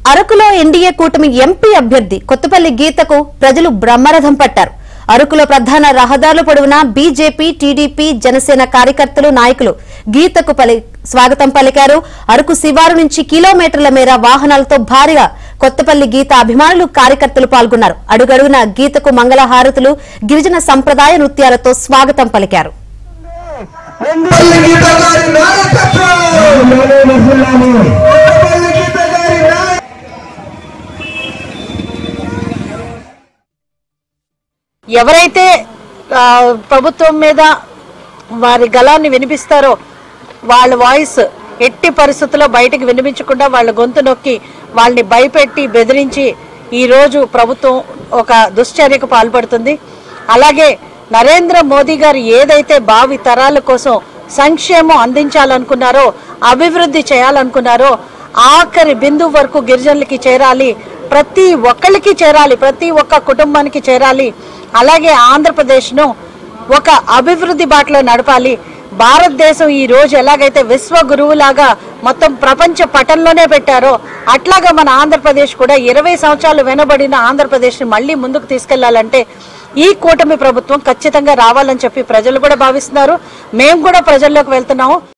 అరకులో ఎన్డీఏ కూటమి ఎంపీ అభ్యర్థి కొత్తపల్లి గీతకు ప్రజలు బ్రహ్మరథం పట్టారు. అరకులో ప్రధాన రహదారుల పొడవునా బీజేపీ, టీడీపీ, జనసేన కార్యకర్తలు, నాయకులు గీతకు స్వాగతం పలికారు. అరకు శివారు నుంచి కిలోమీటర్ల మేర వాహనాలతో భారీగా కొత్తపల్లి గీత అభిమానులు, కార్యకర్తలు పాల్గొన్నారు. అడుగడుగున గీతకు మంగళహారతులు, గిరిజన సంప్రదాయ నృత్యాలతో స్వాగతం పలికారు. ఎవరైతే ప్రభుత్వం మీద వారి గళాన్ని వినిపిస్తారో వాళ్ళ వాయిస్ ఎట్టి పరిస్థితుల్లో బయటకు వినిపించకుండా వాళ్ళ గొంతు నొక్కి వాళ్ళని భయపెట్టి బెదిరించి ఈరోజు ప్రభుత్వం ఒక దుశ్చర్యకు పాల్పడుతుంది. అలాగే నరేంద్ర మోదీ గారు ఏదైతే భావి తరాల కోసం సంక్షేమం అందించాలనుకున్నారో, అభివృద్ధి చేయాలనుకున్నారో, ఆఖరి బిందువు వరకు గిరిజనులకి చేరాలి, ప్రతి ఒక్కరికి చేరాలి, ప్రతి ఒక్క కుటుంబానికి చేరాలి. అలాగే ఆంధ్రప్రదేశ్ను ఒక అభివృద్ధి బాటలో నడపాలి. భారతదేశం ఈ రోజు ఎలాగైతే విశ్వ గురువులాగా మొత్తం ప్రపంచ పటంలోనే పెట్టారో అట్లాగా మన ఆంధ్రప్రదేశ్ కూడా 20 సంవత్సరాలు వెనబడిన ఆంధ్రప్రదేశ్ని మళ్ళీ ముందుకు తీసుకెళ్లాలంటే ఈ కూటమి ప్రభుత్వం ఖచ్చితంగా రావాలని చెప్పి ప్రజలు కూడా భావిస్తున్నారు. మేము కూడా ప్రజల్లోకి వెళ్తున్నాము.